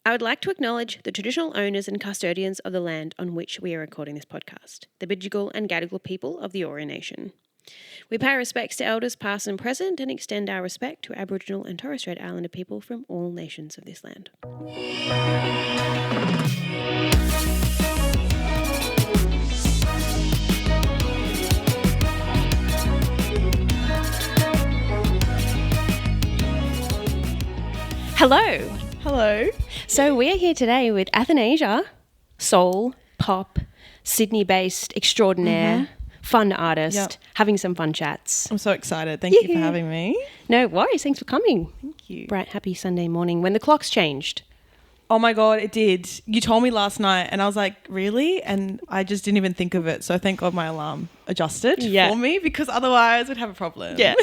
I would like to acknowledge the traditional owners and custodians of the land on which we are recording this podcast, the Bidjigal and Gadigal people of the Eora Nation. We pay respects to elders past and present and extend our respect to Aboriginal and Torres Strait Islander people from all nations of this land. Hello. Hello. So we're here today with ATHANASIA, soul, pop, Sydney-based extraordinaire, fun artist, having some fun chats. I'm so excited. Thank you for having me. No worries. Thanks for coming. Thank you. Bright, happy Sunday morning when the clocks changed. Oh my God, it did. You told me last night and I was like, really? And I just didn't even think of it. So thank God my alarm adjusted for me because otherwise we'd have a problem. Yeah.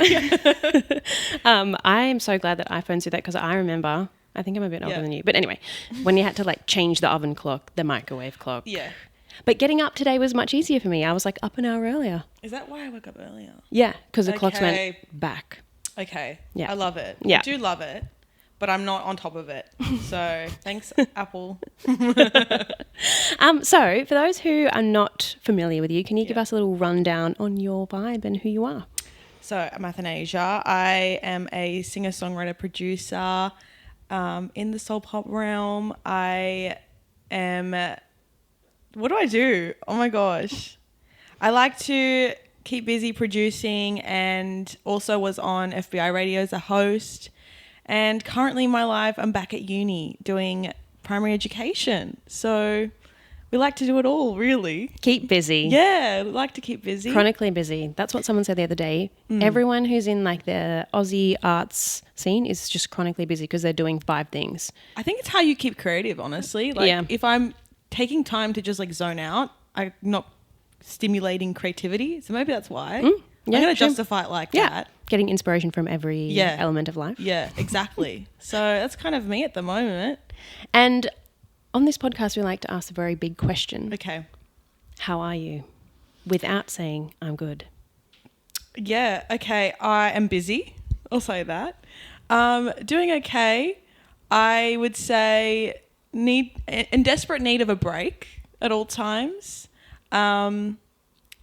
I am so glad that iPhones do that because I remember, I think I'm a bit older than you. But anyway, when you had to like change the oven clock, the microwave clock. Yeah. But getting up today was much easier for me. I was like up an hour earlier. Is that why I woke up earlier? Yeah, because the clocks went back. Okay. Yeah. I love it. Yeah. I do love it, but I'm not on top of it. So thanks, Apple. So for those who are not familiar with you, can you give us a little rundown on your vibe and who you are? So I'm ATHANASIA. I am a singer-songwriter producer in the soul pop realm. I am... What do I do? Oh my gosh. I like to keep busy producing and also was on FBI Radio as a host. And currently in my life, I'm back at uni doing primary education. So we like to do it all, really. Keep busy. Yeah, we like to keep busy. Chronically busy. That's what someone said the other day. Everyone who's in like the Aussie arts scene is just chronically busy because they're doing 5 things. I think it's how you keep creative, honestly. Like if I'm taking time to just like zone out, I'm not stimulating creativity. So maybe that's why. I'm going to justify it like that. Getting inspiration from every element of life. Yeah, exactly. So that's kind of me at the moment. And on this podcast, we like to ask a very big question. Okay. How are you? Without saying, I'm good. Yeah, okay. I am busy. I'll say that. Doing okay. I would say in desperate need of a break at all times.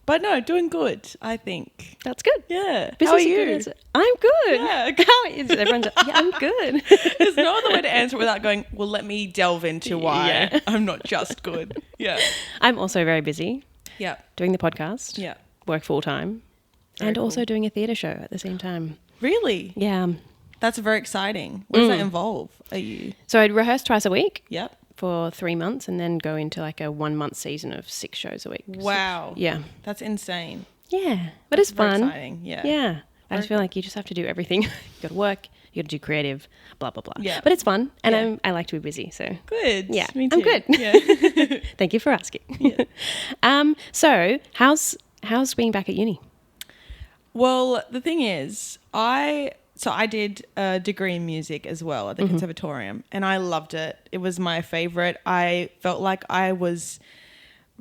But no, doing good, I think. That's good. Yeah. Business How are you? Good. I'm good. Yeah. How is everyone's? Yeah, I'm good. There's no other way to answer without going, well, let me delve into why I'm not just good. Yeah. I'm also very busy. Yeah. Doing the podcast. Yeah. Work full time. And also doing a theatre show at the same time. Really? Yeah. That's very exciting. What does that involve? So I'd rehearse twice a week. Yep. For 3 months and then go into like a 1-month season of 6 shows a week. Wow. Yeah. That's insane. Yeah. But it's fun. Very exciting. Yeah. Yeah. I just feel like you just have to do everything. You got to work, you got to do creative, blah, blah, blah. Yeah. But it's fun and I like to be busy. So good. Yeah. Me too. I'm good. Yeah. Thank you for asking. Yeah. So how's being back at uni? Well, the thing is, I did a degree in music as well at the conservatorium and I loved it. It was my favorite. I felt like I was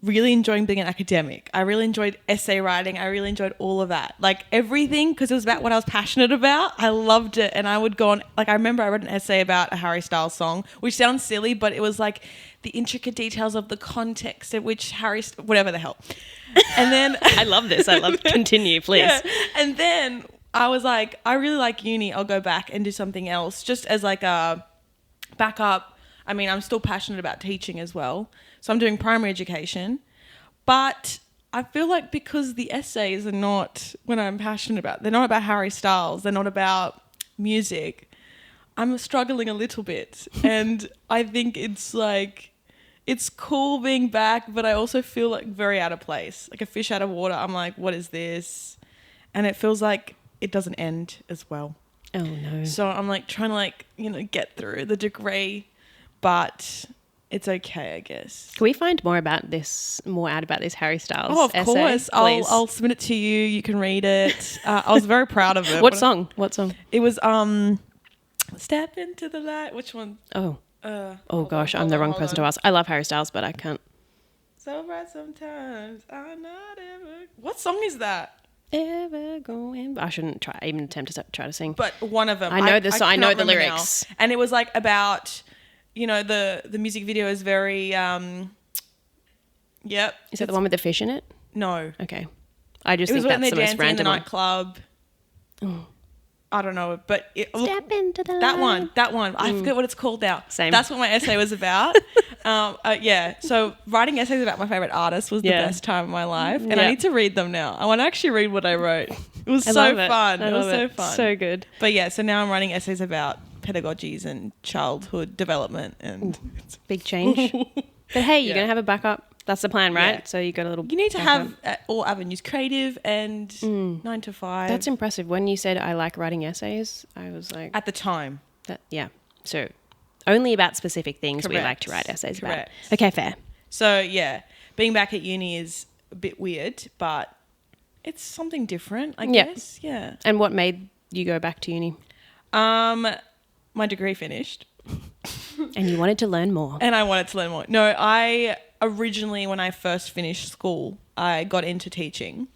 really enjoying being an academic. I really enjoyed essay writing. I really enjoyed all of that. Like everything, because it was about what I was passionate about. I loved it. And I would go on, like I remember I wrote an essay about a Harry Styles song, which sounds silly, but it was like the intricate details of the context at which whatever the hell. And then... I love this. Continue, please. Yeah. And then... I was like, I really like uni. I'll go back and do something else just as like a backup. I mean, I'm still passionate about teaching as well. So I'm doing primary education. But I feel like because the essays are not what I'm passionate about, they're not about Harry Styles, they're not about music, I'm struggling a little bit. And I think it's like, it's cool being back, but I also feel like very out of place. Like a fish out of water. I'm like, what is this? And it feels like it doesn't end as well. Oh no. So I'm like trying to get through the degree, but it's okay, I guess. Can we find more out about this Harry Styles Oh, of essay, course. I'll submit it to you. You can read it. I was very proud of it. What song? It was Step Into the Light. Which one? Oh gosh, I'm the wrong person to ask. I love Harry Styles, but I can't. So bright sometimes I'm not ever. What song is that? Ever going. I shouldn't even attempt to try to sing. But one of them. I know the lyrics. Now. And it was like about you know, the music video is very, yep. Is that the one with the fish in it? No. Okay. I just It was think when that's they're the most dancing in the random one. nightclub. I don't know, but Step into the that light. one. I forget what it's called now. Same. That's what my essay was about. Yeah. So writing essays about my favorite artists was the best time of my life, and I need to read them now. I want to actually read what I wrote. It was so fun. It was so fun. So good. But yeah, so now I'm writing essays about pedagogies and childhood development, and it's Big change. But hey, you're Yeah. going to have a backup. That's the plan, right? Yeah. So you got a little. you need to backup. have all avenues, creative and 9 to 5. That's impressive. When you said I like writing essays, I was like, at the time. yeah. So only about specific things we Correct. like to write essays Correct. about. Okay, fair. So yeah, being back at uni is a bit weird, but it's something different, I Yeah. guess. Yeah. And what made you go back to uni? My degree finished, And you wanted to learn more. and I wanted to learn more. No, I originally, when I first finished school, I got into teaching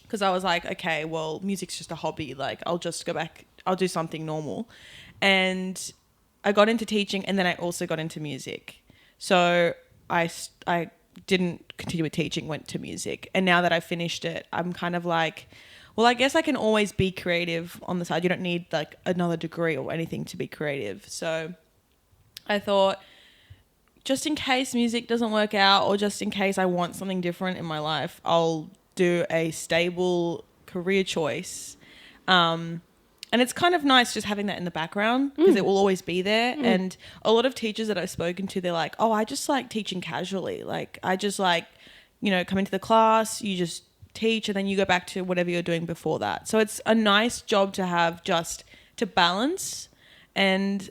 because I was like, okay, well, music's just a hobby. Like, I'll just go back. I'll do something normal, and I got into teaching, and then I also got into music. So I didn't continue with teaching, went to music. And now that I finished it, I'm kind of like, well, I guess I can always be creative on the side. You don't need like another degree or anything to be creative. So I thought, just in case music doesn't work out, or just in case I want something different in my life, I'll do a stable career choice. And it's kind of nice just having that in the background because it will always be there. And a lot of teachers that I've spoken to, they're like, oh, I just like teaching casually. Like, I just like, you know, come into the class, you just teach, and then you go back to whatever you're doing before that. So it's a nice job to have just to balance. And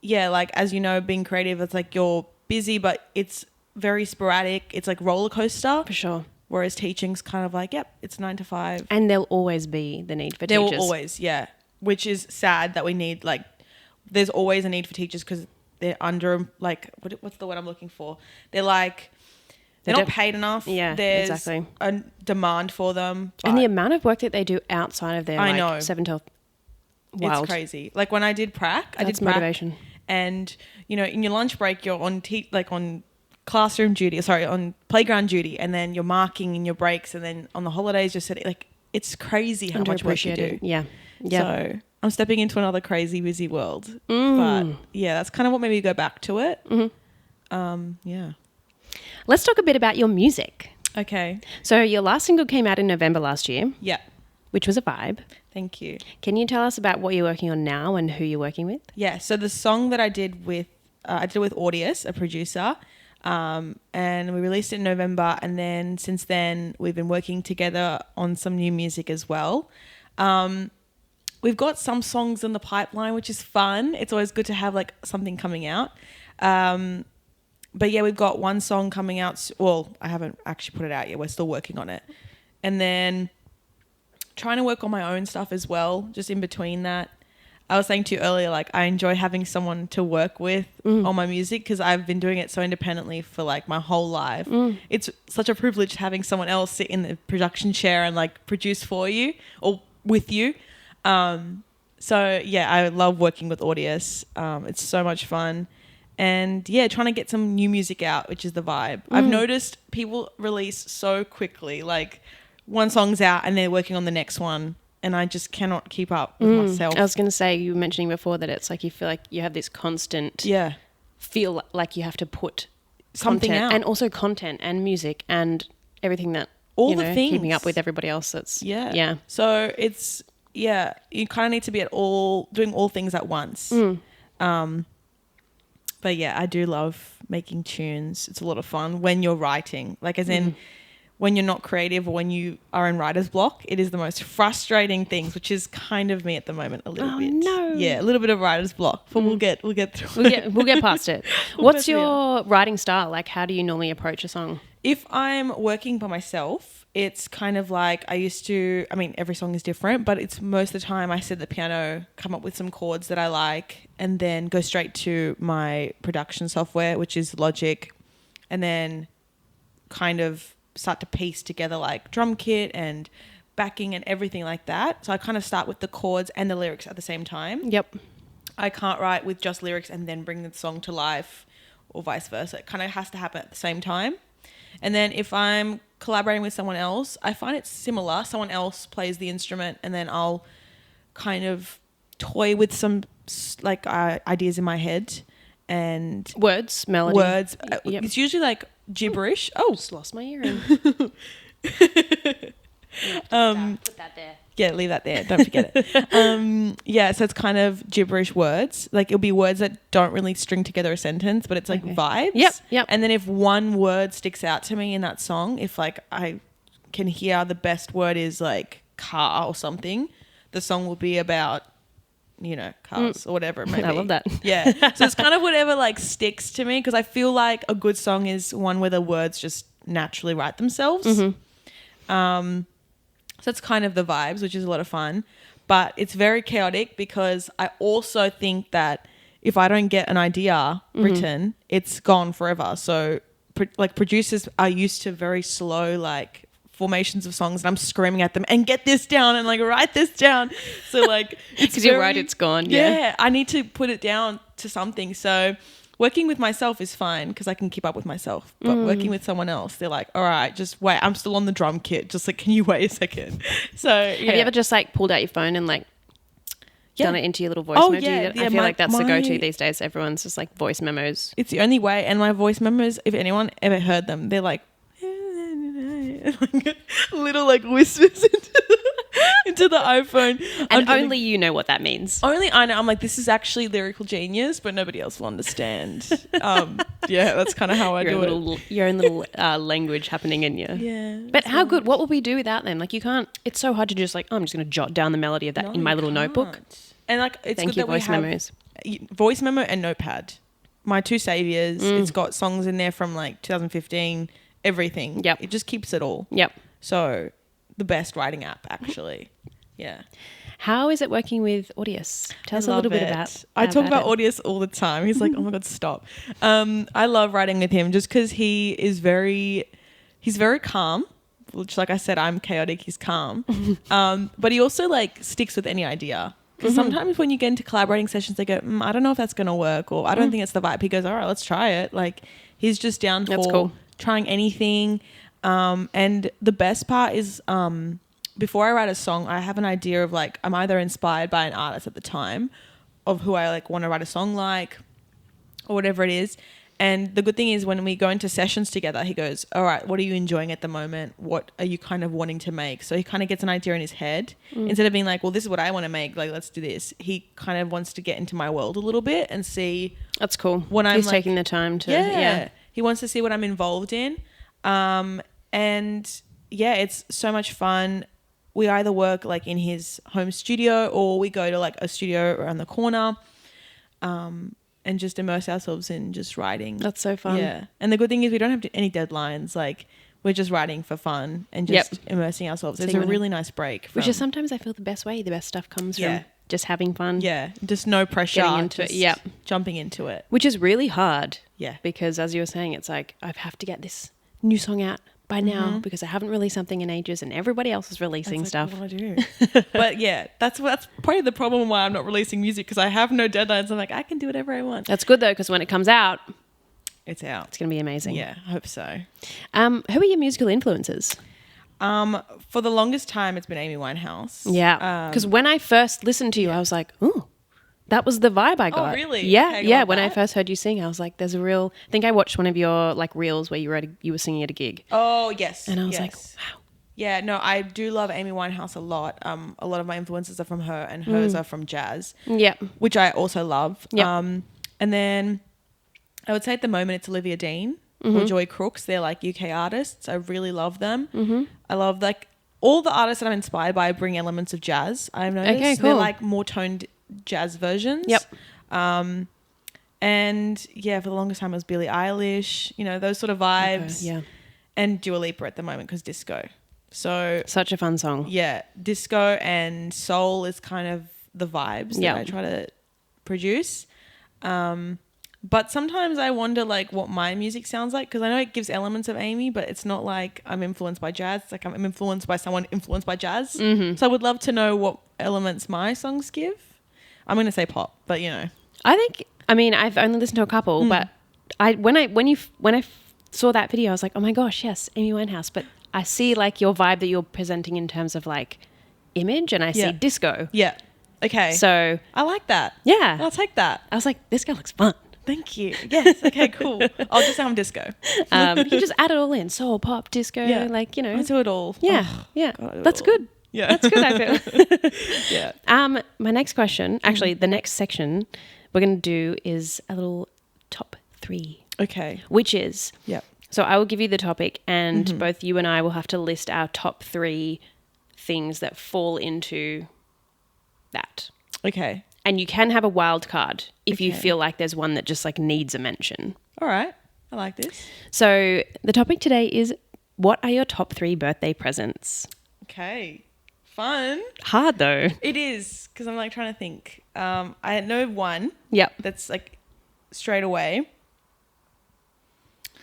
yeah, like, as you know, being creative, it's like you're busy, but it's very sporadic. It's like roller coaster. For sure. Whereas teaching's kind of like, yep, it's 9 to 5. And there'll always be the need for There teachers. will always, yeah. Which is sad that we need, like, there's always a need for teachers because they're under, like, what's the word I'm looking for? They're like, they're not paid enough. Yeah, There's exactly. a demand for them. And the but amount of work that they do outside of their I like know. 7 till wild. It's crazy. Like when I did prac, I That's did prac, motivation. and you know, in your lunch break, you're on on classroom duty. Sorry, on playground duty, and then you're marking in your breaks, and then on the holidays, you're sitting. Like, it's crazy how much work you do. Yeah. Yeah. So I'm stepping into another crazy busy world. But yeah, that's kind of what made me go back to it. Yeah. Let's talk a bit about your music. Okay. So your last single came out in November last year, Yeah. which was a vibe. Thank you. Can you tell us about what you're working on now and who you're working with? Yeah. So the song that I did with Audius, a producer, and we released it in November. And then since then, we've been working together on some new music as well. We've got some songs in the pipeline, which is fun. It's always good to have like something coming out. But yeah, we've got one song coming out. Well, I haven't actually put it out yet. We're still working on it. And then trying to work on my own stuff as well, just in between that. I was saying to you earlier, like, I enjoy having someone to work with on my music because I've been doing it so independently for like my whole life. It's such a privilege having someone else sit in the production chair and like produce for you or with you. So yeah, I love working with Audius. It's so much fun. And yeah, trying to get some new music out, which is the vibe. I've noticed people release so quickly. Like, one song's out and they're working on the next one, and I just cannot keep up with myself. I was going to say, you were mentioning before that it's like you feel like you have this constant feel like you have to put Something content out. and also content and music and everything that All you the know, things. keeping up with everybody else. That's yeah. So it's you kind of need to be doing all things at once. But yeah, I do love making tunes. It's a lot of fun when you're writing, like as in when you're not creative or when you are in writer's block. It is the most frustrating things, which is kind of me at the moment a little bit. No. Yeah, a little bit of writer's block, but we'll get through it. We'll get past it. What's your writing style? Like, how do you normally approach a song? If I'm working by myself, it's kind of like every song is different, but it's most of the time I sit at the piano, come up with some chords that I like, and then go straight to my production software, which is Logic, and then kind of start to piece together like drum kit and backing and everything like that. So I kind of start with the chords and the lyrics at the same time. Yep. I can't write with just lyrics and then bring the song to life, or vice versa. It kind of has to happen at the same time. And then if I'm collaborating with someone else, I find it similar. Someone else plays the instrument and then I'll kind of toy with some like ideas in my head and Words, melody. words. Yep. It's usually like gibberish. Oh, Just lost my earring. Put that there. yeah, leave that there. Don't forget it. Yeah, so it's kind of gibberish words. Like it'll be words that don't really string together a sentence, but it's like vibes. Yep. And then if one word sticks out to me in that song, if like I can hear the best word is like car or something, the song will be about, you know, cars or whatever it may be. I love that. Yeah. So it's kind of whatever like sticks to me, because I feel like a good song is one where the words just naturally write themselves. So it's kind of the vibes, which is a lot of fun. But it's very chaotic because I also think that if I don't get an idea written, it's gone forever. So like producers are used to very slow like formations of songs, and I'm screaming at them and get this down and like write this down. So like Because you're right, it's gone. Yeah, I need to put it down to something. So working with myself is fine because I can keep up with myself. But working with someone else, they're like, all right, just wait. I'm still on the drum kit. Just like, can you wait a second? So yeah. Have you ever just like pulled out your phone and like done it into your little voice Oh, memo? yeah. I feel like that's the go-to these days. Everyone's just like voice memos. It's the only way. And my voice memos, if anyone ever heard them, they're like, like little like whispers into the iPhone. And only you know what that means. Only I know. I'm like, this is actually lyrical genius, but nobody else will understand. Yeah, that's kind of how I do it. Your own little language happening in you. Yeah. But how good? What will we do without them? Like you can't. It's so hard to just like, oh, I'm just going to jot down the melody of that in my little notebook. And like, it's Thank good you, that voice we have memos. voice memo and notepad. My two saviors. It's got songs in there from like 2015. Everything. Yep. It just keeps it all. Yep. So the best writing app, actually. Yeah. How is it working with Audius? Tell us a little bit about. I talk about Audius all the time. He's like, oh my God, stop. I love writing with him just because he's very calm. Which, like I said, I'm chaotic. He's calm. But he also like sticks with any idea. Because sometimes when you get into collaborating sessions, they go, I don't know if that's going to work, or I don't think it's the vibe. He goes, all right, let's try it. Like he's just down for trying anything. And the best part is before I write a song, I have an idea of like, I'm either inspired by an artist at the time of who I like want to write a song like, or whatever it is. And the good thing is when we go into sessions together, he goes, all right, what are you enjoying at the moment? What are you kind of wanting to make? So he kind of gets an idea in his head. Instead of being like, well, this is what I want to make. Like, let's do this. He kind of wants to get into my world a little bit and see. That's cool. When He's like, taking the time to. Yeah. He wants to see what I'm involved in. And yeah, it's so much fun. We either work like in his home studio or we go to like a studio around the corner. And just immerse ourselves in just writing. That's so fun. Yeah. And the good thing is we don't have any deadlines. Like we're just writing for fun and just immersing ourselves. It's a really nice break. Which is sometimes I feel the best way. The best stuff comes from just having fun. Yeah. Just no pressure. Getting into it. Jumping into it. Which is really hard. Yeah. Because as you were saying, it's like I have to get this new song out by now because I haven't released something in ages and everybody else is releasing stuff. What do I do? But yeah, that's probably the problem why I'm not releasing music, because I have no deadlines. I'm like, I can do whatever I want. That's good though, because when it comes out, it's out. It's going to be amazing. Yeah, I hope so. Who are your musical influences? For the longest time, it's been Amy Winehouse. Yeah, because when I first listened to you, I was like, ooh. That was the vibe I got. Oh, really? Yeah, okay, yeah. When I first heard you sing, I was like, "There's a real." I think I watched one of your like reels where you were singing at a gig. Oh yes. And I was like, "Wow." Yeah, no, I do love Amy Winehouse a lot. A lot of my influences are from her, and hers are from jazz. Yeah, which I also love. Yep. And then I would say at the moment it's Olivia Dean or Joy Crooks. They're like UK artists. I really love them. I love like all the artists that I'm inspired by bring elements of jazz. I've noticed. Okay, cool. They're like more toned jazz versions. Yep. And yeah, for the longest time it was Billie Eilish, you know, those sort of vibes. Okay, yeah. And Dua Lipa at the moment because disco. So such a fun song. yeah, disco and soul is kind of the vibes that I try to produce. But sometimes I wonder like what my music sounds like, because I know it gives elements of Amy, but it's not like I'm influenced by jazz. It's like I'm influenced by someone influenced by jazz. So I would love to know what elements my songs give. I'm going to say pop, but you know. I mean, I've only listened to a couple, but when I saw that video, I was like, oh my gosh, yes, Amy Winehouse. But I see like your vibe that you're presenting in terms of like image, and I see disco. Yeah. Okay. So I like that. yeah, I'll take that. I was like, this girl looks fun. Thank you. Yes. Okay, cool. I'll just sound disco. You just add it all in. Soul, pop, disco, like, you know. I do it all. Yeah. Oh, yeah. God, That's good. Yeah. That's good, I feel. Yeah. My next question, actually the next section we're going to do is a little top 3. Okay. Which is, so I will give you the topic and both you and I will have to list our top 3 things that fall into that. Okay. And you can have a wild card if you feel like there's one that just like needs a mention. All right. I like this. So the topic today is, what are your top 3 birthday presents? Okay. Fun. Hard though. It is, because I'm like trying to think. I know one. Yep. That's like straight away.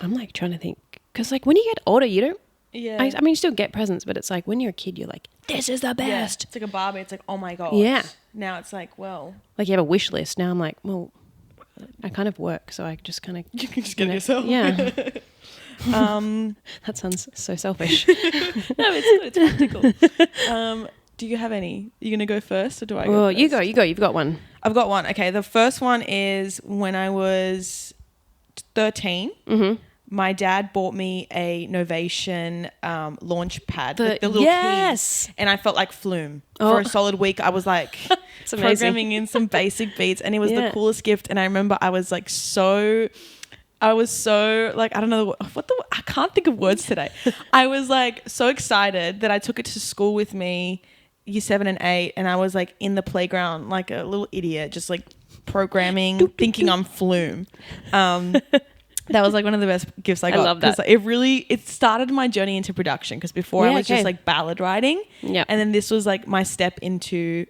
I'm like trying to think. Because like when you get older, you don't. Yeah. I mean, you still get presents, but it's like when you're a kid, you're like, this is the best. It's like a Barbie. It's like, oh my God. Yeah. Now it's like, well. Like you have a wish list. Now I'm like, well, I kind of work, so I just kind of. You can just get it yourself. Yeah. That sounds so selfish. No, it's good. It's practical. Do you have any? Are you going to go first or do I go first? You go. You've got one. I've got one. Okay. The first one is when I was 13. Mm-hmm. My dad bought me a Novation launch pad, the little keys, and I felt like Flume. For a solid week. I was like programming in some basic beats, and it was the coolest gift. And I remember I was so like, I don't know I can't think of words today. I was like so excited that I took it to school with me, year 7 and 8, and I was like in the playground like a little idiot, just like programming, thinking I'm Flume. That was like one of the best gifts I got. I love that. It started my journey into production, because before I was just like ballad writing. Yeah. And then this was like my step into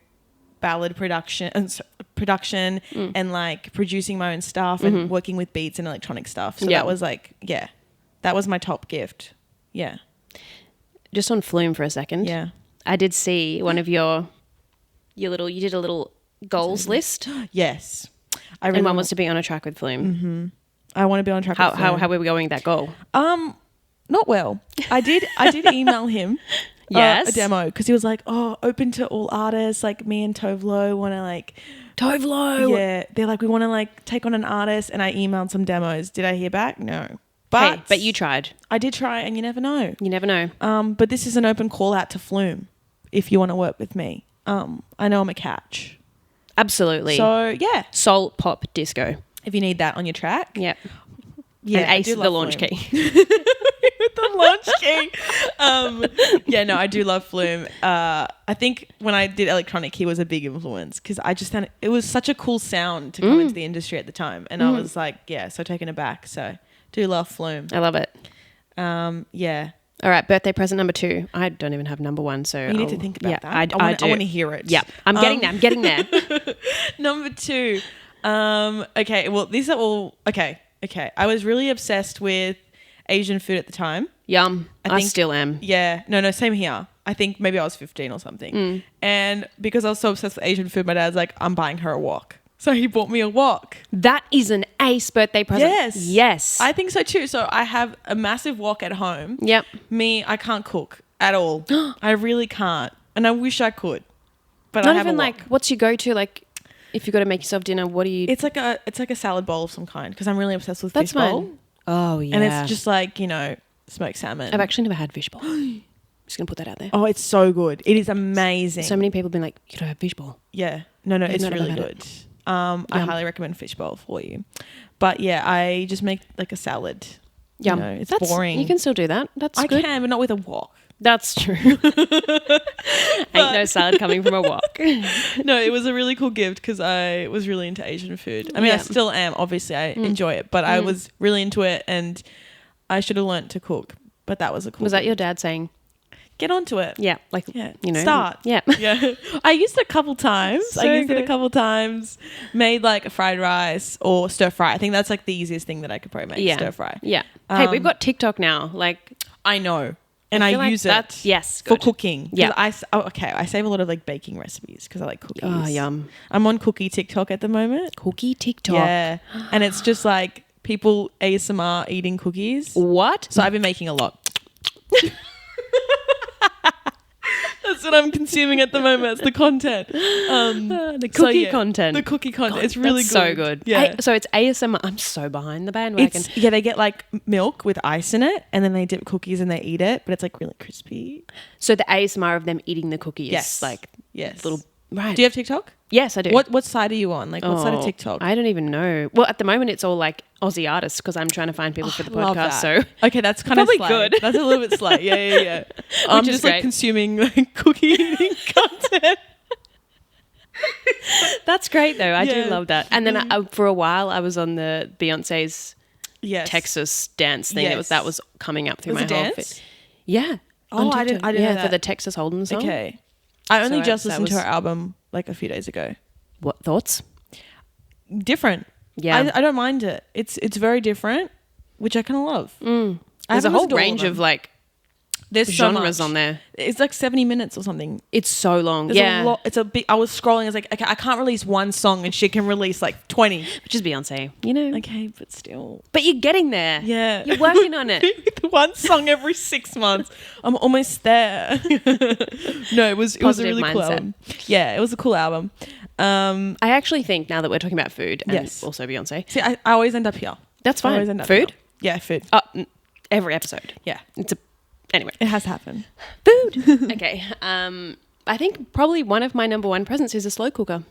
ballad production and like producing my own stuff and working with beats and electronic stuff. So that was like, that was my top gift. Yeah. Just on Flume for a second. Yeah. I did see one of you did a little goals list. Yes. And one was to be on a track with Flume. Mm-hmm. I want to be on track with Flume. How were we going with that goal? Not well. I did email him a demo, because he was like, oh, open to all artists, like me and Tovlo want to like... Tovlo! Yeah. They're like, we want to like take on an artist, and I emailed some demos. Did I hear back? No. But you tried. I did try, and you never know. You never know. But this is an open call out to Flume if you want to work with me. I know I'm a catch. Absolutely. So, yeah. Soul, pop, disco. If you need that on your track. Yeah. Yeah. And Ace the launch key. The launch key. I do love Flume. I think when I did electronic, he was a big influence, because I just found it was such a cool sound to come into the industry at the time. And I was like, so taken aback. So do love Flume. I love it. Yeah. All right, birthday present number 2. I don't even have number 1, so you need to think about that. I do. I want to hear it. Yeah, I'm getting there. Number 2. Okay, well, these are all... Okay. I was really obsessed with Asian food at the time. Yum. I still am. Yeah. No, same here. I think maybe I was 15 or something. And because I was so obsessed with Asian food, my dad's like, I'm buying her a wok. So he bought me a wok. That is an ace birthday present. Yes. I think so too. So I have a massive wok at home. Yep. I can't cook at all. I really can't. And I wish I could. But Not I have even a like, wok. what's your go-to? Like, if you've got to make yourself dinner, what do you... It's like a salad bowl of some kind, because I'm really obsessed with fish bowl. Oh, yeah. And it's just like, smoked salmon. I've actually never had fishbowl. Just going to put that out there. Oh, it's so good. It is amazing. So many people have been like, you don't have fishbowl. Yeah. No, it's really good. I highly recommend fishbowl for you. But yeah, I just make like a salad. Yum. It's boring. You can still do that. That's good. I can, but not with a wok. That's true. Ain't no salad coming from a wok. No, it was a really cool gift, because I was really into Asian food. I mean, I still am. Obviously, I enjoy it, but I was really into it, and I should have learnt to cook. But that was a cool. Was that your dad saying, get onto it? Yeah, like start. Yeah, yeah. I used it a couple times. Made like a fried rice or stir fry. I think that's like the easiest thing that I could probably make. Stir fry. Yeah. Hey, we've got TikTok now. Like, I know. and I feel like use that's- it yes, for good. cooking. 'Cause Yeah. I save a lot of like baking recipes because I like cookies. Oh, yum. I'm on cookie TikTok at the moment. Cookie TikTok. Yeah. And it's just like people ASMR eating cookies. What? So I've been making a lot. That's what I'm consuming at the moment. It's the content. The cookie content. The cookie content. God, It's really that's good. so good. Yeah. So it's ASMR. I'm so behind the bandwagon. They get like milk with ice in it and then they dip cookies and they eat it, but it's like really crispy. So the ASMR of them eating the cookies. Yes. Like Yes. little. Right. Do you have TikTok? Yes, I do. What side are you on? Like what side of TikTok? I don't even know. Well, at the moment, it's all like Aussie artists because I'm trying to find people for the Love podcast. that. So okay, that's kind of Probably slay. good. That's a little bit slay. Yeah. I'm is just like great. consuming like cookie eating content. that's great, though. I do Yeah. love that. And then for a while, I was on the Beyonce's Yes. Texas dance thing. Yes. That was coming up through Was my it whole dance? fit. Yeah. Oh, on I didn't- TikTok. I didn't know Yeah, for that. the Texas Hold'em song. Okay. I only So just that listened to was- her album like a few days ago. What thoughts? Different. Yeah. I don't mind it. It's very different, which I kind of love. I There's a haven't whole listened to all range of them. like There's so genres much. on there. It's like 70 minutes or something. It's so long. There's yeah. a lot. It's a big. I was scrolling. I was like, okay, I can't release one song, and she can release like 20. Which is Beyonce, you know. Okay, but still. But you're getting there. Yeah. You're working on it. With one song every 6 months. I'm almost there. No, it was a Positive really cool mindset. album. Yeah, it was a cool album. I actually think now that we're talking about food and Yes. also Beyonce, See, I always end up here. that's I always fine. end up Food? here. Yeah, food. Every episode. Yeah. It's a anyway. It has to happen. Food. Okay. I think probably one of my number one presents is a slow cooker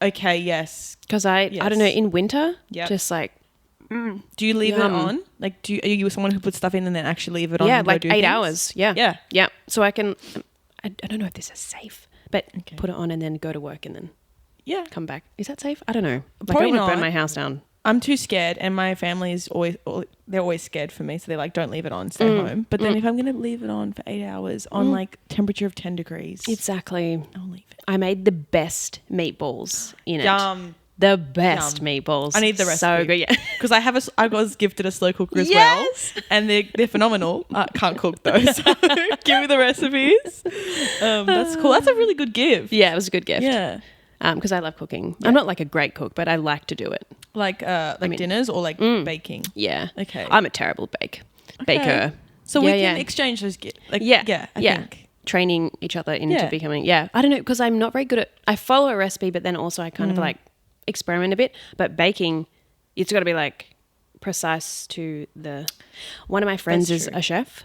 Okay, yes. because I don't know, in winter, Yep. just like Do you leave Yum. it on? Like, are you someone who puts stuff in and then actually leave it on? yeah, and go like do 8 things? hours. Yeah. Yeah. Yeah. So I can. I don't know if this is safe, but Okay. put it on and then go to work and then Yeah. come back. Is that safe? I don't know. Like, Probably I don't want to burn not. my house down. I'm too scared, and my family is they're always scared for me, so they're like, don't leave it on, stay home. But then if I'm going to leave it on for 8 hours on like temperature of 10 degrees, Exactly. I'll leave it. I made the best meatballs in it. Yum. The best Yum. meatballs. I need the So recipe. good. Yeah. Because I was gifted a slow cooker as Yes! well, and they're phenomenal. I can't cook though, so give me the recipes. That's cool. That's a really good gift. Yeah, it was a good gift. Yeah. Because I love cooking. I'm not like a great cook, but I like to do it. Like mean- dinners or like baking. Yeah. Okay. I'm a terrible baker. So Yeah, we can yeah. exchange those gifts. Like, Yeah. I think. Training each other into Yeah. becoming, I don't know, because I'm not very good at, I follow a recipe, but then also I kind of like experiment a bit. But baking, it's got to be like precise to one of my friends That's is true. a chef.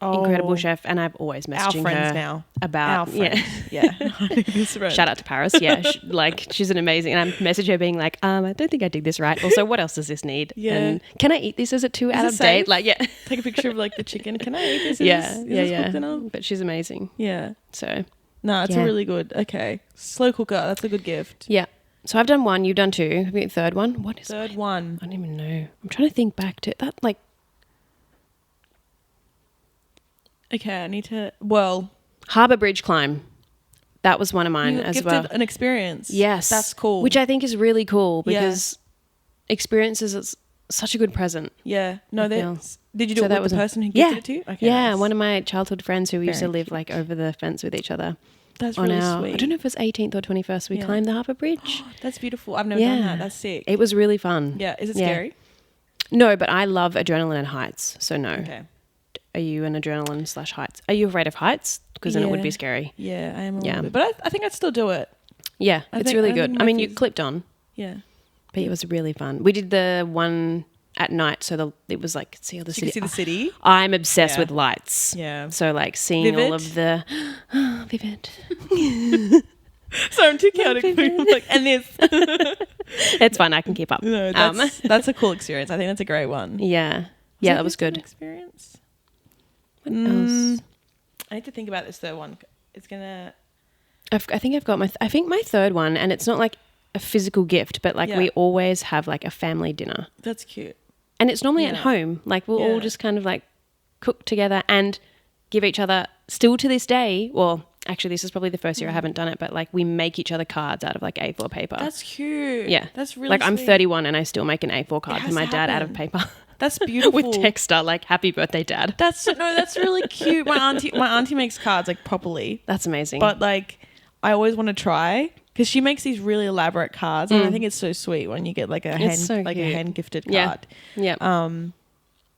Oh. Incredible chef, and I've always messaging Our friends her now. about Our friends. Yeah. Shout out to Paris. Yeah, she's an amazing. And I message her being like, I don't think I did this right. Also, what else does this need? Yeah. And can I eat this? Is it too out it of date? safe? Like, yeah, Take a picture of like the chicken. Can I eat this? yeah. Is cooked enough? But she's amazing. Yeah. So No, it's Yeah. a really good. Okay. Slow cooker. That's a good gift. yeah. So I've done one. You've done two. Have you got a third one? What is? Third one. I don't even know. I'm trying to think back to that. Like Okay, I need to. Well, Harbour Bridge climb. That was one of mine you as gifted well. an experience. Yes, That's cool. Which I think is really cool Yeah. because experiences is such a good present. Yeah. No, I feel. did you do So it that with was the a- person who Yeah. gifted it to you? Okay. Yeah, nice. one of my childhood friends who used to Very live cute. like over the fence with each other. That's On really our, sweet. I don't know if it was 18th or 21st. We Yeah. climbed the Harbour Bridge. That's beautiful. I've never done Yeah. that. That's sick. It was really fun. Yeah. Is it Yeah. scary? No, but I love adrenaline and heights. So no. Okay. Are you an adrenaline / heights? Are you afraid of heights? Because then it would Yeah. be scary. Yeah, I am a Yeah. little bit. But I think I'd still do it. Yeah, I it's think- really I good. think I mean, my you fees- clipped on, Yeah. but it was really fun. We did the one at night, so it was like see all the So you city. can see the city. I'm obsessed Yeah. with lights. Yeah. So like seeing all Vivid? of the vivid. So I'm too chaotic. I'm like, and this. It's fine. I can keep up. No, that's a cool experience. I think that's a great one. Yeah. Yeah, that was good. Experience. What else? I need to think about this third one. It's gonna. I think I've got I think my third one, and it's not like a physical gift, but like Yeah. we always have like a family dinner, That's cute. and it's normally at Yeah. home. Like we'll all Yeah. just kind of like cook together and give each other. Still to this day, well, actually, this is probably the first year I haven't done it, but like we make each other cards out of like A4 paper. That's cute. Yeah. That's really like I'm sweet. 31 and I still make an A4 card It for has my to dad out of happen. paper. That's beautiful. With Texter, like, happy birthday, Dad. That's really cute. My auntie makes cards like properly. That's amazing. But like, I always want to try because she makes these really elaborate cards, and I think it's so sweet when you get like a hand gifted card. Yeah.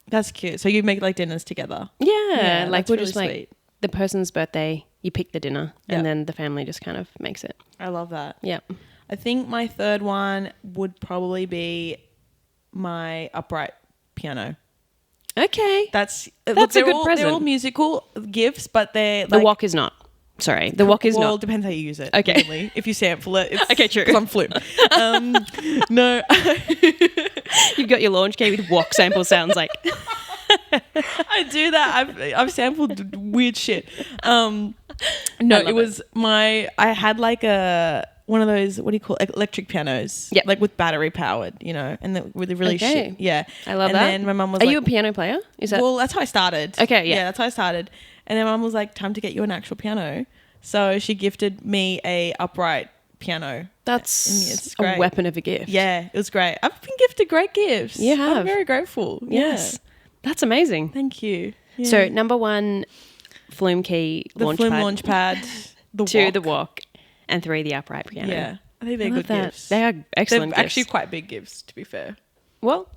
That's cute. So you make like dinners together. Yeah, like we're really just like sweet. the person's birthday, you pick the dinner, and then the family just kind of makes it. I love that. Yeah. I think my third one would probably be my upright piano. Okay. That's a good present. They're all musical gifts, but they're The wok is not. Sorry, the wok is well, not. depends how you use it. Okay. Mainly. If you sample it, it's Okay, true. 'cause I'm fluke. No. You've got your launch key with wok sample sounds like. I do that. I've sampled weird shit. No, it was I had like one of those, what do you call it? Electric pianos. Yep. Like with battery powered, and with the really shit. Yeah. I love and that. And then my mum was Are like, you a piano player? Is that? well, that's how I started. Okay, yeah. Yeah, that's how I started. And then mum was like, time to get you an actual piano. So she gifted me a upright piano. That's great. a weapon of a gift. Yeah, it was great. I've been gifted great gifts. You have. I'm very grateful. Yes. Yeah. That's amazing. Thank you. Yeah. So number 1, Flume key the Flume launch pad. The 2, wok. the wok, and 3, the upright piano. Yeah, I think they're love good that. gifts. They are excellent They're gifts. actually quite big gifts, to be fair. Well,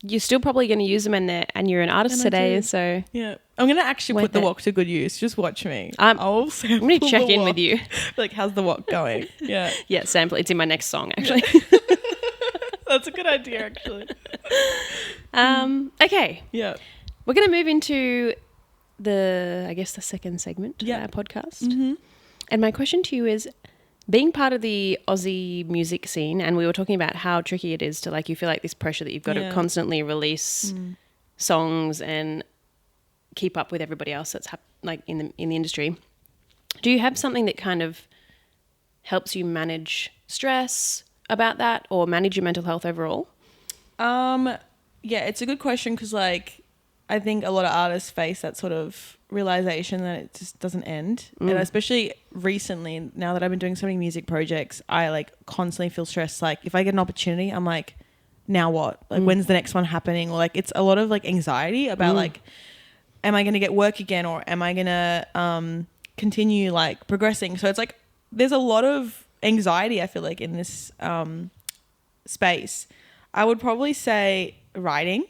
you're still probably going to use them, and you're an artist And I today, do. so Yeah, I'm gonna actually Worth put the it. wok to good use. Just watch me. I'm I'll sample going to check the in wok. with you. Like, how's the wok going? Yeah, Yeah, sample. It's in my next song, actually. that's a good idea, actually. Okay, Yeah. we're going to move into the second segment of our podcast. Mm-hmm. And my question to you is, being part of the Aussie music scene, and we were talking about how tricky it is to, like, you feel like this pressure that you've got to constantly release songs and keep up with everybody else that's in the industry. Do you have something that kind of helps you manage stress about that, or manage your mental health overall? Yeah, it's a good question because, like, I think a lot of artists face that sort of realization that it just doesn't end. And especially recently, now that I've been doing so many music projects, I like constantly feel stressed. Like, if I get an opportunity, I'm like, now what? Like, when's the next one happening? Or like, it's a lot of like anxiety about like, am I going to get work again, or am I going to continue like progressing? So it's like, there's a lot of anxiety, I feel like, in this space. I would probably say writing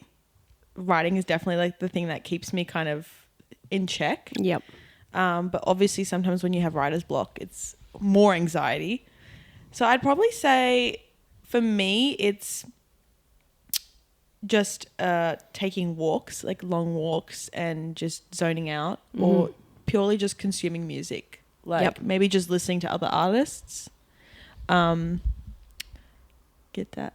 is definitely like the thing that keeps me kind of in check. Yep. But obviously sometimes when you have writer's block, it's more anxiety. So I'd probably say for me, it's just taking walks, like long walks, and just zoning out, or purely just consuming music. Like maybe just listening to other artists. Get that?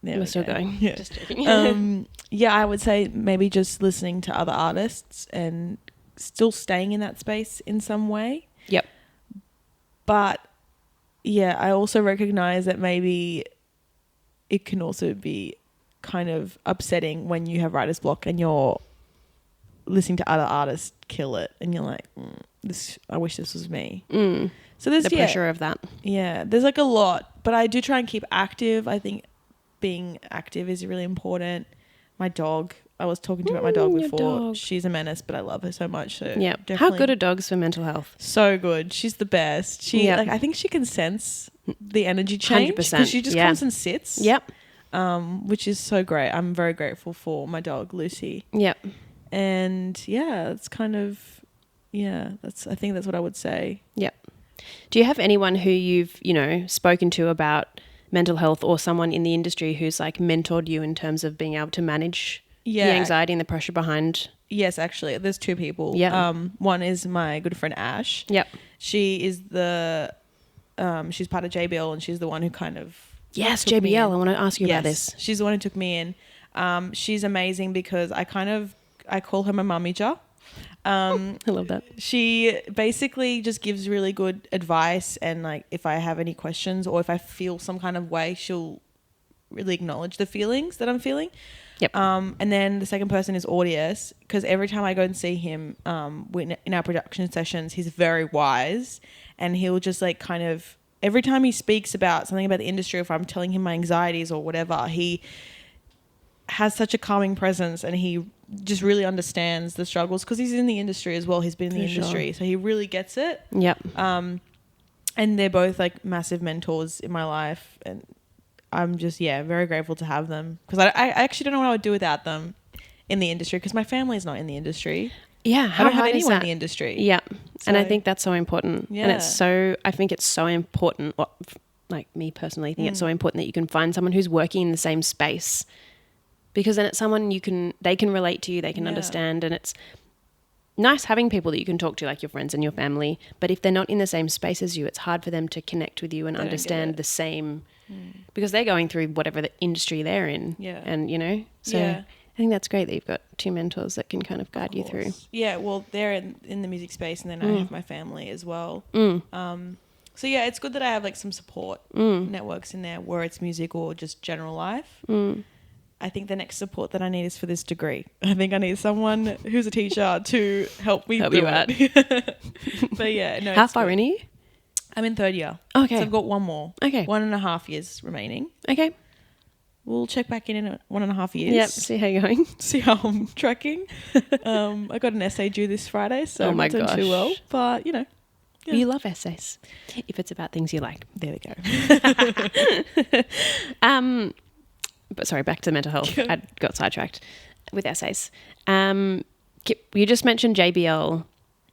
There We're still going. Yeah. Just joking. Yeah, I would say maybe just listening to other artists and still staying in that space in some way. Yep. But yeah, I also recognize that maybe it can also be kind of upsetting when you have writer's block and you're listening to other artists kill it, and you're like, I wish this was me. So there's the pressure of that. Yeah, there's like a lot, but I do try and keep active. I think being active is really important. My dog, I was talking to you about my dog before. Dog. She's a menace, but I love her so much. So Yeah. definitely. How good are dogs for mental health? So good. She's the best. Like, I think she can sense the energy change 100%. because she just comes and sits. Yep. Which is so great. I'm very grateful for my dog Lucy. Yep. And yeah, it's kind of I think that's what I would say. Yep. Do you have anyone who you've, spoken to about mental health, or someone in the industry who's like mentored you in terms of being able to manage the anxiety and the pressure behind? Yes, actually, there's two people. Yeah. One is my good friend Ash. Yep. She is she's part of JBL, and she's the one who kind of Yes, took me JBL. in. I want to ask you about this. She's the one who took me in. She's amazing because I call her my mummy jar. I love that. She basically just gives really good advice, and like if I have any questions or if I feel some kind of way, she'll really acknowledge the feelings that I'm feeling. Yep. And then the second person is Audius, because every time I go and see him in our production sessions, he's very wise, and he'll just like kind of, every time he speaks about something about the industry, if I'm telling him my anxieties or whatever, he has such a calming presence, and he just really understands the struggles because he's in the industry as well. He's been in the industry, so he really gets it. Yep. And they're both like massive mentors in my life, and I'm just very grateful to have them, because I actually don't know what I would do without them in the industry, because my family is not in the industry. Yeah, I don't have anyone in the industry. Yeah, So, and I think that's so important. Yeah. And I think it's so important. Well, like me personally, I think it's so important that you can find someone who's working in the same space, because then it's someone they can relate to you, they can understand, and it's nice having people that you can talk to, like your friends and your family. But if they're not in the same space as you, it's hard for them to connect with you and understand the same, because they're going through whatever the industry they're in. Yeah. And, so I think that's great that you've got two mentors that can kind of guide you through. Yeah, well, they're in the music space, and then I have my family as well. So yeah, it's good that I have like some support networks in there, where it's music or just general life. I think the next support that I need is for this degree. I think I need someone who's a teacher to help me do out. But yeah, no. How far in are you? I'm in third year. Okay. So I've got one more. Okay. 1.5 years remaining. Okay. We'll check back in 1.5 years. Yep. See how you're going. See how I'm tracking. I got an essay due this Friday, so I'm not doing too well. But, Yeah. You love essays. If it's about things you like. There we go. But sorry, back to mental health. I got sidetracked with essays. You just mentioned JBL,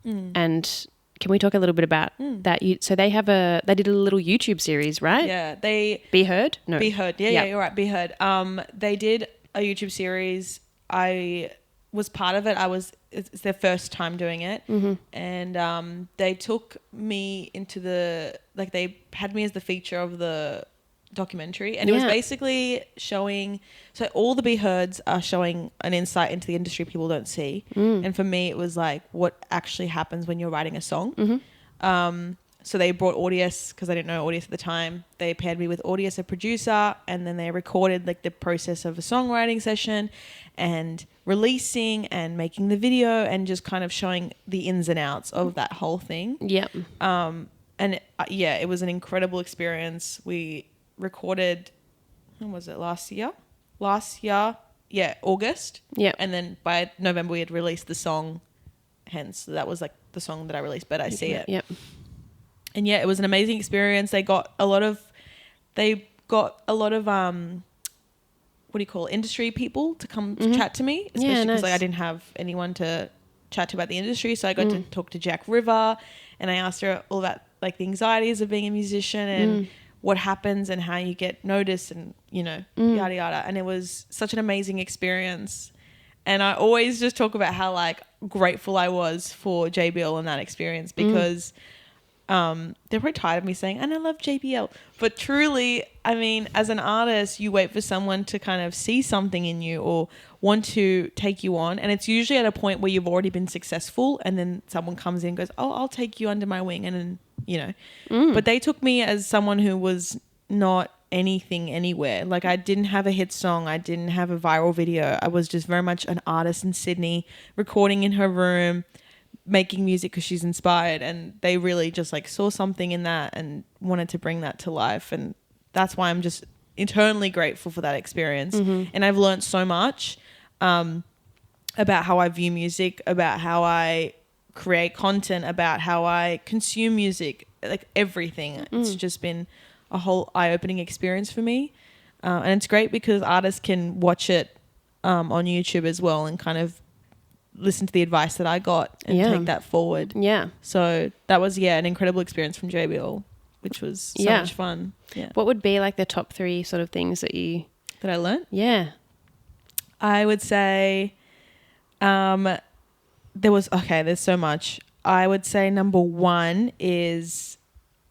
and can we talk a little bit about that? So they did a little YouTube series, right? Yeah, Be Heard? No. Be Heard. Yeah, you're right. Be Heard. They did a YouTube series. I was part of it. It's their first time doing it, and they took me into they had me as the feature of the documentary, and it was basically showing, so all the Be Heards are showing an insight into the industry people don't see, and for me it was like what actually happens when you're writing a song. So they brought Audius, because I didn't know Audius at the time. They paired me with Audius, a producer, and then they recorded like the process of a songwriting session and releasing and making the video, and just kind of showing the ins and outs of that whole thing. Yep. And it was an incredible experience. We recorded, when was it, last year, August. Yeah. And then by November we had released the song, hence that was like the song that I released, But I See It. Yep. And it was an amazing experience. They got a lot of industry people to come to chat to me, especially because I didn't have anyone to chat to about the industry. So I got to talk to Jack River, and I asked her all about like the anxieties of being a musician and what happens and how you get noticed, and yada yada. And it was such an amazing experience. And I always just talk about how like grateful I was for JBL in that experience, because they're probably tired of me saying, and I love JBL. But truly, I mean, as an artist, you wait for someone to kind of see something in you or want to take you on. And it's usually at a point where you've already been successful, and then someone comes in and goes, oh, I'll take you under my wing. And then, But they took me as someone who was not anything anywhere. Like, I didn't have a hit song. I didn't have a viral video. I was just very much an artist in Sydney, recording in her room, making music because she's inspired, and they really just like saw something in that and wanted to bring that to life. And that's why I'm just eternally grateful for that experience. And I've learned so much about how I view music, about how I create content, about how I consume music, like everything. It's just been a whole eye-opening experience for me, and it's great because artists can watch it on YouTube as well and kind of listen to the advice that I got and take that forward. Yeah. So that was, an incredible experience from JBL, which was so much fun. Yeah. What would be like the top 3 sort of things that I learned? Yeah. I would say there's so much. I would say number 1 is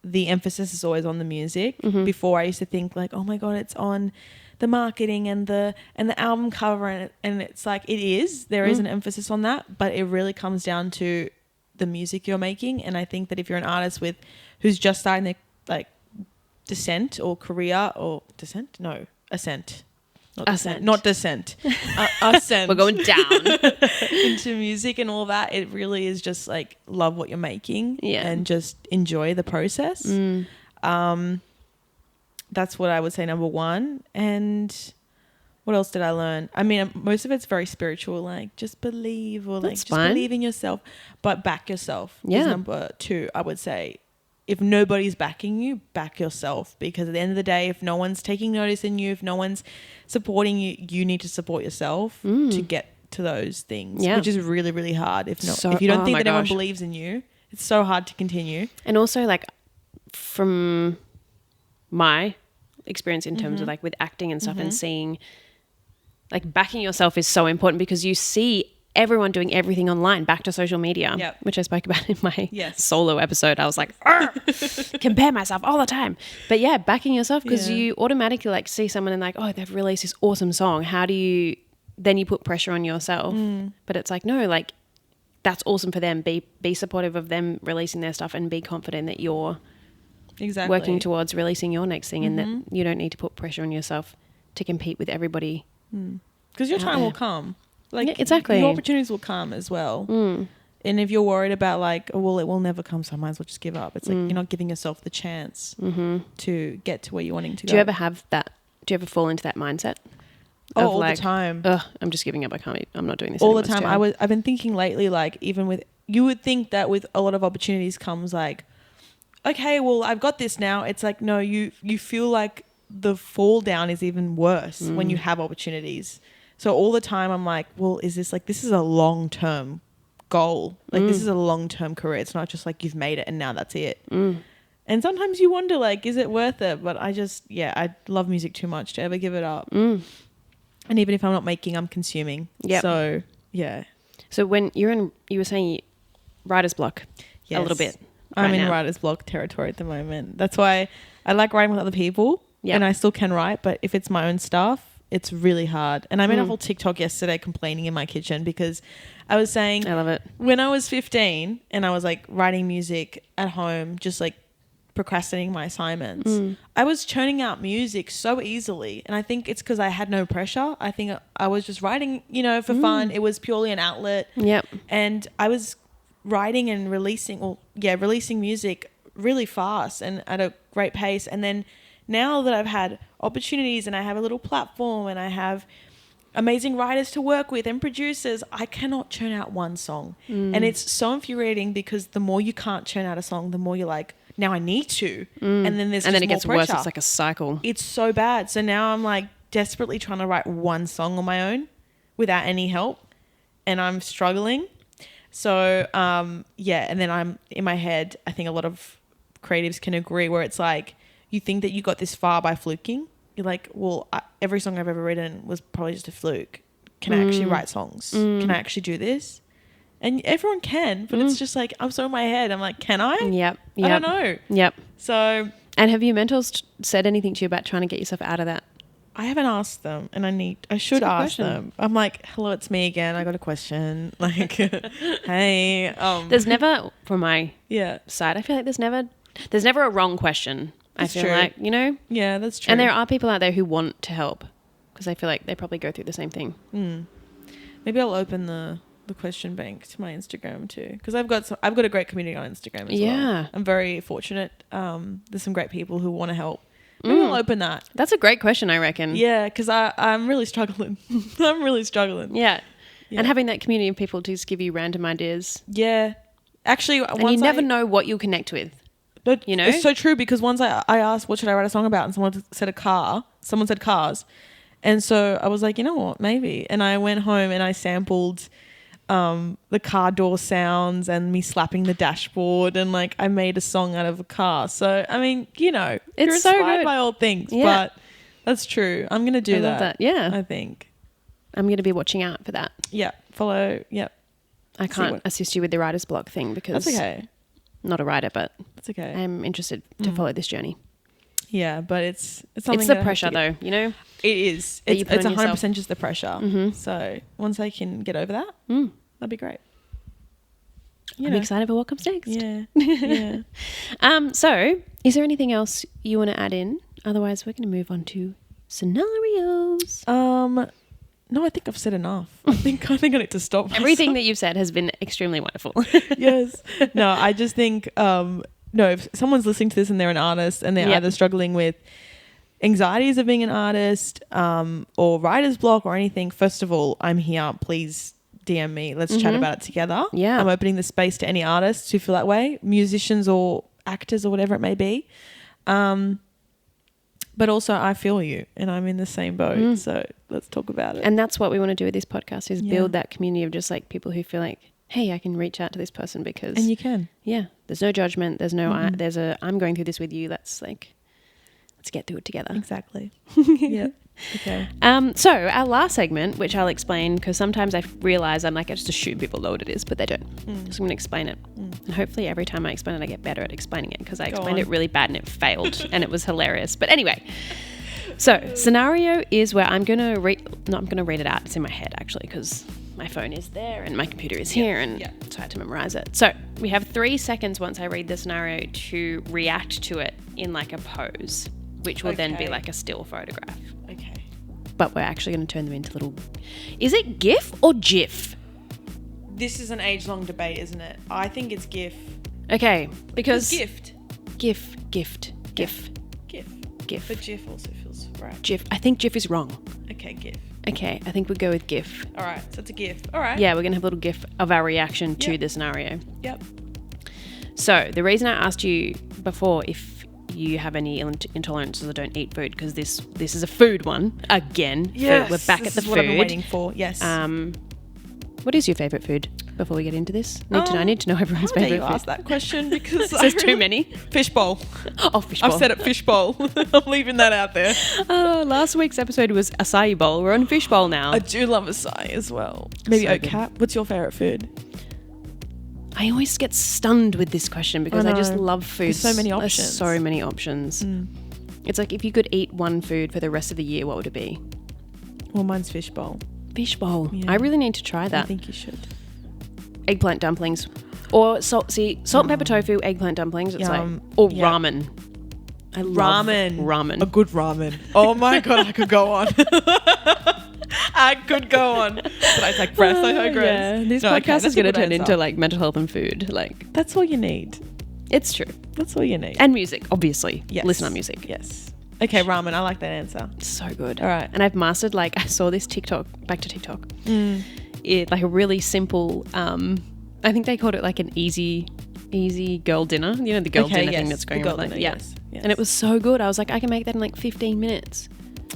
the emphasis is always on the music. Before, I used to think like, oh my God, it's on the marketing and the album cover, and it's like, it is, there is an emphasis on that, but it really comes down to the music you're making. And I think that if you're an artist who's just starting their like ascent. Ascent. We're going down into music and all that. It really is just like love what you're making and just enjoy the process. That's what I would say number 1. And What else did I learn? I mean, most of it's very spiritual, like just believe, or like That's just fine. believe in yourself, but back yourself is Yeah. number 2, I would say. If nobody's backing you, back yourself, because at the end of the day, if no one's taking notice in you, if no one's supporting you, you need to support yourself to get to those things, which is really, really hard. If you don't think that everyone believes in you, it's so hard to continue. And also, like, from my experience in terms of like with acting and stuff and seeing, like, backing yourself is so important, because you see everyone doing everything online, back to social media, which I spoke about in my solo episode. I was like, compare myself all the time. But yeah, backing yourself, because you automatically like see someone and like, oh, they've released this awesome song. How do you, then you put pressure on yourself. But it's like, no, like, that's awesome for them. Be supportive of them releasing their stuff, and be confident that you're working towards releasing your next thing, and that you don't need to put pressure on yourself to compete with everybody. Because your time will come. Like, yeah, exactly. Your opportunities will come as well. And if you're worried about like, oh, well, it will never come, so I might as well just give up. It's like, you're not giving yourself the chance to get to where you're wanting to go. Do you ever have that? Do you ever fall into that mindset? Oh, all the time. I'm just giving up. I'm not doing this all anymore. the time. I've been thinking lately, like, even with, you would think that with a lot of opportunities comes like, okay, well, I've got this now. It's like, no, you feel like the fall down is even worse when you have opportunities. So all the time I'm like, well, is this like, this is a long-term goal. Like, this is a long-term career. It's not just like you've made it and now that's it. And sometimes you wonder, like, is it worth it? But I love music too much to ever give it up. And even if I'm not making, I'm consuming. So, yeah. So when you were saying writer's block a little bit. I'm in writer's block territory at the moment. That's why I like writing with other people and I still can write. But if it's my own stuff, it's really hard. And I made a whole TikTok yesterday complaining in my kitchen, because I was saying, I love it, when I was 15 and I was like writing music at home, just like procrastinating my assignments, I was churning out music so easily. And I think it's because I had no pressure. I think I was just writing, for fun. It was purely an outlet. And I was writing and releasing music really fast and at a great pace. And then now that I've had opportunities and I have a little platform and I have amazing writers to work with and producers, I cannot churn out one song. And it's so infuriating, because the more you can't churn out a song, the more you're like, now I need to. And then there's it gets more pressure. worse. It's like a cycle. It's so bad. So now I'm like desperately trying to write one song on my own without any help, and I'm struggling. So, and then I'm in my head, I think a lot of creatives can agree, where it's like, you think that you got this far by fluking. You're like, well, every song I've ever written was probably just a fluke. Can I actually write songs? Can I actually do this? And everyone can, but it's just like, I'm so in my head. I'm like, can I? Yep. I don't know. So. And have your mentors said anything to you about trying to get yourself out of that? I haven't asked them, and I should ask them. I'm like, hello, it's me again. I got a question. Like, hey. There's never, from my side, I feel like there's never a wrong question. That's I feel true. like, Yeah, that's true. And there are people out there who want to help, because I feel like they probably go through the same thing. Maybe I'll open the question bank to my Instagram too, because I've got a great community on Instagram as well. I'm very fortunate. There's some great people who want to help. Maybe I'll open that. That's a great question, I reckon. Yeah, because I'm really struggling. I'm really struggling. Yeah. And having that community of people to just give you random ideas. Yeah. Actually, and you never know what you'll connect with. It's so true, because once I asked, what should I write a song about? And someone said someone said cars. And so I was like, you know what, maybe. And I went home and I sampled the car door sounds and me slapping the dashboard, and like I made a song out of a car. So, I mean, it's you're so inspired good by all things, but that's true. I'm going to do that. Yeah. I think. I'm going to be watching out for that. Yeah. Follow. Yep. I can't assist you with the writer's block thing, because that's okay. I'm not a writer, but that's okay. I'm interested to follow this journey. Yeah, but it's something. It's the pressure though, It is. It's 100% just the pressure. So once I can get over that, that'd be great. I'm excited for what comes next. Yeah. Yeah. So is there anything else you want to add in? Otherwise, we're going to move on to scenarios. No, I think I've said enough. I think I need to stop myself. Everything that you've said has been extremely wonderful. Yes. No, I just think, if someone's listening to this and they're an artist and they're either struggling with anxieties of being an artist, or writer's block or anything, first of all, I'm here. Please DM me. Let's chat about it together. Yeah. I'm opening the space to any artists who feel that way, musicians or actors or whatever it may be. But also I feel you and I'm in the same boat. So let's talk about it. And that's what we want to do with this podcast is build that community of just like people who feel like, hey, I can reach out to this person because... And you can. Yeah. There's no judgment. There's no... I'm going through this with you. Let's get through it together. Exactly. Yeah. Okay. So our last segment, which I'll explain because sometimes I realise I just assume people know what it is, but they don't. So I'm going to explain it. And hopefully every time I explain it, I get better at explaining it because I explained it really bad and it failed and it was hilarious. But anyway, so scenario is where I'm going to I'm going to read it out. It's in my head actually because my phone is there and my computer is here and so I had to memorize it. So we have 3 seconds once I read the scenario to react to it in like a pose, which will then be like a still photograph. Okay. But we're actually going to turn them into little... Is it GIF or GIF? This is an age-long debate, isn't it? I think it's GIF. Okay, because... Gift. GIF. GIF. GIF. But GIF also feels right. GIF. I think GIF is wrong. Okay, GIF. Okay, I think we'll go with GIF. All right, so it's a GIF. All right. Yeah, we're going to have a little GIF of our reaction to the scenario. Yep. So, the reason I asked you before if you have any intolerances or don't eat food, because this is a food one again. Yes, we're back at the this is food. what I've been waiting for. Yes. What is your favourite food? Before we get into this, I need to know everyone's how dare favourite you food. ask that question because There's too many. Fishbowl. Oh, fishbowl. I've said it. Fishbowl. I'm leaving that out there. Last week's episode was acai bowl. We're on fishbowl now. I do love acai as well. Maybe So oat good. cap. What's your favourite food? I always get stunned with this question because I just love food. There's so many There's options. so many options. It's like if you could eat one food for the rest of the year, what would it be? Well, mine's fishbowl. Fishbowl. Yeah. I really need to try I that. think you should. Eggplant dumplings. Or salt and pepper tofu, eggplant dumplings. It's Yum. or Yeah. ramen. I love ramen. A good ramen. Oh my God, I could go on. I could go on. But I take breath. I digress. Yeah. This No, okay, podcast that's is a going to good turn answer. into like mental health and food. Like, That's all you need. it's true. That's all you need. And music, obviously. Yes. Listen on music. Yes. Okay, ramen. I like that answer. So good. All right. And I've mastered, like, I saw this TikTok, back to TikTok. Like a really simple, I think they called it like an easy girl dinner. You know, the girl dinner thing that's going on. Like, Yes. And it was so good. I was like, I can make that in like 15 minutes.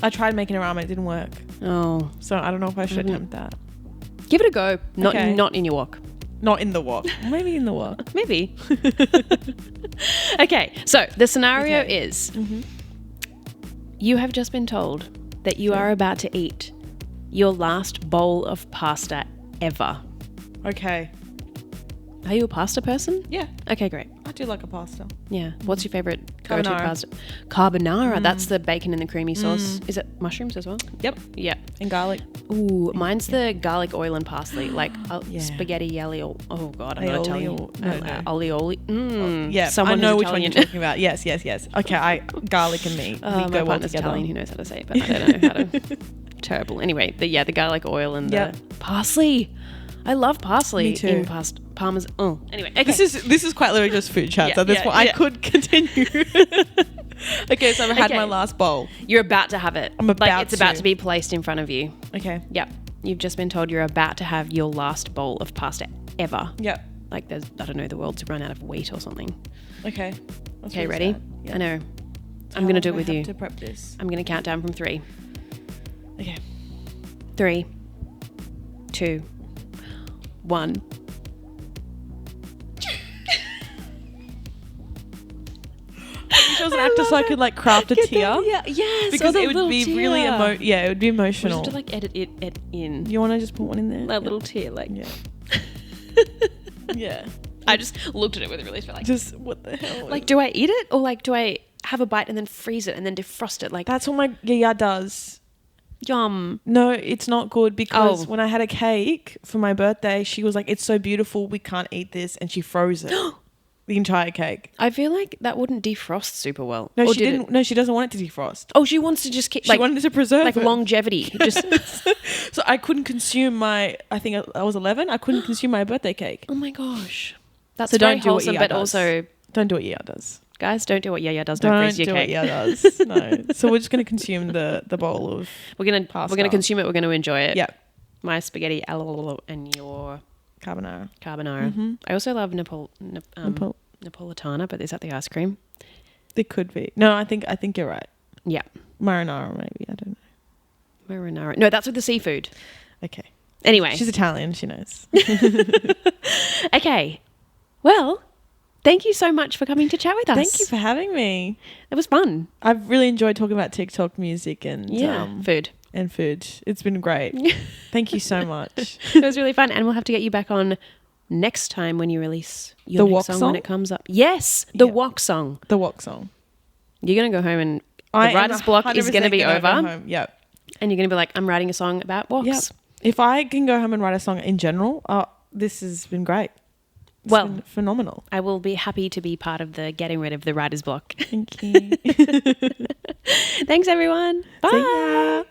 I tried making a ramen. It didn't work. Oh. So I don't know if I should attempt that. Give it a go. Not Okay. not in your wok. Not in the wok. Maybe in the wok. Maybe. Okay, so the scenario is you have just been told that you are about to eat your last bowl of pasta ever. Okay. Are you a pasta person? Yeah. Okay, great. I do like a pasta. Yeah. What's your favourite go-to Carbonara. pasta? Carbonara. That's the bacon and the creamy sauce. Is it mushrooms as well? Yep. Yeah. And garlic. Ooh, mine's the garlic oil and parsley, like Yeah. spaghetti aioli. Oh God, I'm not Aioli Italian. or- no. Aioli. Yeah. Someone I know who's which one Italian. you're talking about. Yes. Okay. Garlic and me. Oh, we my go well partner's together. Italian. Who knows how to say it, but I don't know how to. Terrible. Anyway, the garlic oil and Yep. the parsley. I love parsley Me too. in pasta. Parmesan. Oh, anyway. Okay. This is quite literally just food chat. Yeah, So this yeah, point I yeah. could continue. Okay, so I've had Okay. my last bowl. You're about to have it. I'm about like it's about to. to be placed in front of you. Okay. Yep. You've just been told you're about to have your last bowl of pasta ever. Yep. Like there's, I don't know, the world's run out of wheat or something. Okay. That's Okay, really ready? sad. Yeah. I know. I'm How going to long do it I with have you. to prep this. I'm going to count down from 3. Okay. 3, 2, 1. I wish I was an actor so I could like craft a tear. Yeah, yes. Because it would be really it would be We just emotional. have to like edit it in. You want to just put one in there? A little tear, like. Yeah. Yeah. I just looked at it with a really like. Just what the hell? Like, do I eat it or like do I have a bite and then freeze it and then defrost it? Like, that's what my yaya does. yum. No, it's not good because Oh. when I had a cake for my birthday, she was like, "It's so beautiful, we can't eat this," and she froze it, the entire cake. I feel like that wouldn't defrost super well. No, Or she did didn't. it? No, she doesn't want it to defrost. Oh, she wants to just keep She like wanted to preserve like it. longevity. Just So I couldn't consume my. I think I was 11. I couldn't consume my birthday cake. oh my gosh, that's So very don't do what wholesome, Iya but does. also Don't do what Iya does. Guys, don't do what Yaya does. Don't freeze your do cake. what Yaya does. No. So we're just going to consume the bowl of We're gonna pasta. consume it. We're gonna enjoy it. Yeah. My spaghetti and your Carbonara. carbonara. I also love Napolitana, but is that the ice cream? It could be. No, I think you're right. Yeah. Marinara, maybe. I don't know. Marinara. No, that's with the seafood. Okay. Anyway. She's Italian. She knows. Okay. Well, thank you so much for coming to chat with us. Thank you for having me. It was fun. I've really enjoyed talking about TikTok music and food. And food. It's been great. Thank you so much. It was really fun, and we'll have to get you back on next time when you release your The next Wok song song? when it comes up. Yes, the Yep. Wok song. The Wok song. You're gonna go home and the I am writer's block is gonna 100% be gonna over, go home. Yep. and you're gonna be like, I'm writing a song about woks. Yep. If I can go home and write a song in general, this has been great. It's Well, been phenomenal. I will be happy to be part of the getting rid of the writer's block. Thank you. Thanks, everyone. Bye. See ya.